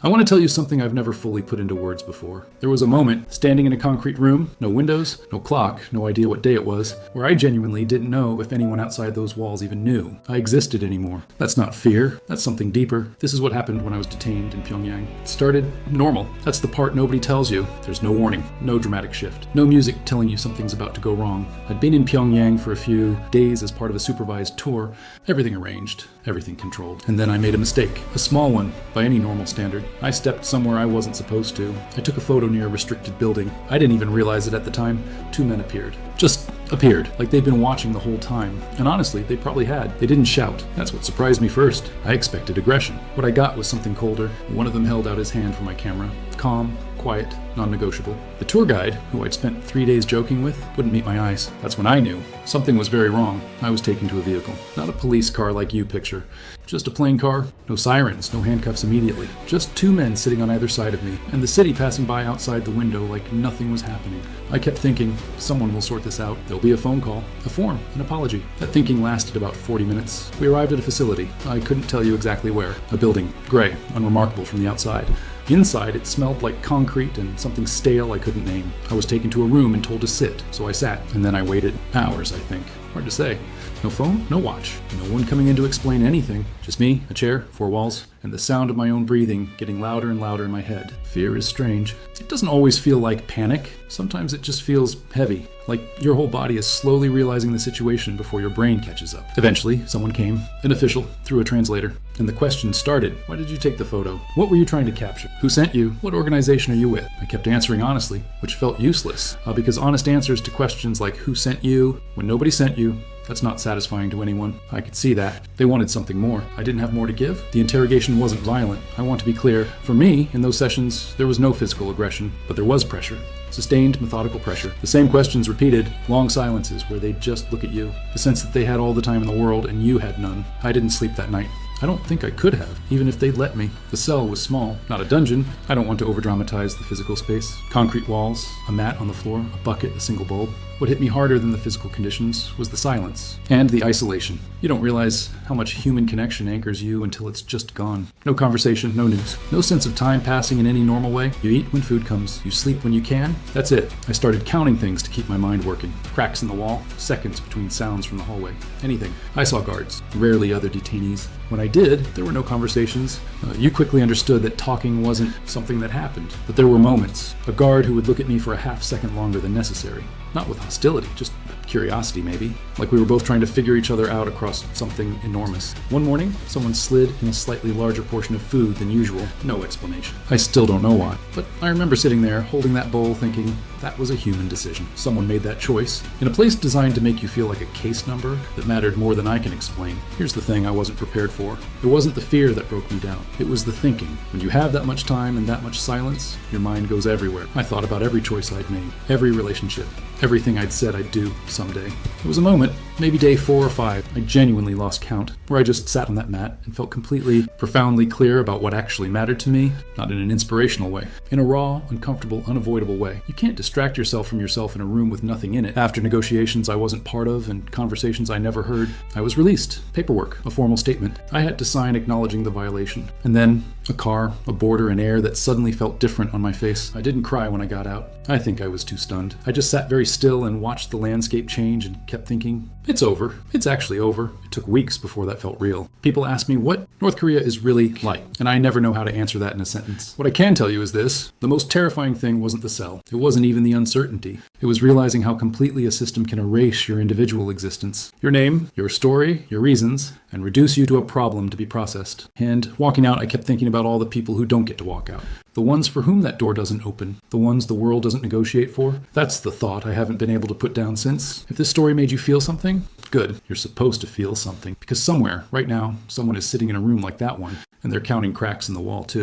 I want to tell you something I've never fully put into words before. There was a moment, standing in a concrete room, no windows, no clock, no idea what day it was, where I genuinely didn't know if anyone outside those walls even knew I existed anymore. That's not fear, that's something deeper. This is what happened when I was detained in Pyongyang. It started normal. That's the part nobody tells you. There's no warning, no dramatic shift, no music telling you something's about to go wrong. I'd been in Pyongyang for a few days as part of a supervised tour, everything arranged, everything controlled. And then I made a mistake, a small one by any normal standard. I stepped somewhere I wasn't supposed to. I took a photo near a restricted building. I didn't even realize it at the time. Two men appeared. Just appeared, like they'd been watching the whole time. And honestly, they probably had. They didn't shout. That's what surprised me first. I expected aggression. What I got was something colder. One of them held out his hand for my camera. Calm, quiet, non-negotiable. The tour guide, who I'd spent 3 days joking with, wouldn't meet my eyes. That's when I knew something was very wrong. I was taken to a vehicle. Not a police car like you picture. Just a plain car. No sirens, no handcuffs immediately. Just two men sitting on either side of me, and the city passing by outside the window like nothing was happening. I kept thinking, someone will sort this out. There'll be a phone call, a form, an apology. That thinking lasted about 40 minutes. We arrived at a facility. I couldn't tell you exactly where. A building, gray, unremarkable from the outside. Inside, it smelled like concrete and something stale I couldn't name. I was taken to a room and told to sit, so I sat, and then I waited hours, I think. Hard to say. No phone, no watch, no one coming in to explain anything. Just me, a chair, four walls, and the sound of my own breathing getting louder and louder in my head. Fear is strange. It doesn't always feel like panic. Sometimes it just feels heavy, like your whole body is slowly realizing the situation before your brain catches up. Eventually, someone came, an official, through a translator, and the question started. Why did you take the photo? What were you trying to capture? Who sent you? What organization are you with? I kept answering honestly, which felt useless, because honest answers to questions like who sent you, when nobody sent you, that's not satisfying to anyone. I could see that. They wanted something more. I didn't have more to give. The interrogation wasn't violent. I want to be clear. For me, in those sessions, there was no physical aggression, but there was pressure. Sustained, methodical pressure. The same questions repeated, long silences where they'd just look at you. The sense that they had all the time in the world and you had none. I didn't sleep that night. I don't think I could have, even if they'd let me. The cell was small, not a dungeon. I don't want to overdramatize the physical space. Concrete walls, a mat on the floor, a bucket, a single bulb. What hit me harder than the physical conditions was the silence and the isolation. You don't realize how much human connection anchors you until it's just gone. No conversation, no news. No sense of time passing in any normal way. You eat when food comes. You sleep when you can. That's it. I started counting things to keep my mind working. Cracks in the wall, seconds between sounds from the hallway. Anything. I saw guards, rarely other detainees. When I did, there were no conversations. You quickly understood that talking wasn't something that happened, but there were moments. A guard who would look at me for a half second longer than necessary. Not with hostility, just curiosity maybe. Like we were both trying to figure each other out across something enormous. One morning, someone slid in a slightly larger portion of food than usual. No explanation. I still don't know why. But I remember sitting there, holding that bowl, thinking, that was a human decision. Someone made that choice. In a place designed to make you feel like a case number that mattered more than I can explain. Here's the thing I wasn't prepared for. It wasn't the fear that broke me down. It was the thinking. When you have that much time and that much silence, your mind goes everywhere. I thought about every choice I'd made, every relationship, everything I'd said I'd do someday. There was a moment, maybe day 4 or 5, I genuinely lost count, where I just sat on that mat and felt completely, profoundly clear about what actually mattered to me, not in an inspirational way, in a raw, uncomfortable, unavoidable way. You can't distract yourself from yourself in a room with nothing in it. After negotiations I wasn't part of and conversations I never heard, I was released. Paperwork, a formal statement. I had to sign acknowledging the violation. And then a car, a border, an air that suddenly felt different on my face. I didn't cry when I got out. I think I was too stunned. I just sat very still and watched the landscape change and kept thinking, it's over. It's actually over. It took weeks before that felt real. People ask me what North Korea is really like, and I never know how to answer that in a sentence. What I can tell you is this. The most terrifying thing wasn't the cell. It wasn't even the uncertainty. It was realizing how completely a system can erase your individual existence. Your name, your story, your reasons, and reduce you to a problem to be processed. And walking out, I kept thinking about all the people who don't get to walk out. The ones for whom that door doesn't open. The ones the world doesn't negotiate for. That's the thought I haven't been able to put down since. If this story made you feel something, good. You're supposed to feel something. Because somewhere, right now, someone is sitting in a room like that one, and they're counting cracks in the wall too.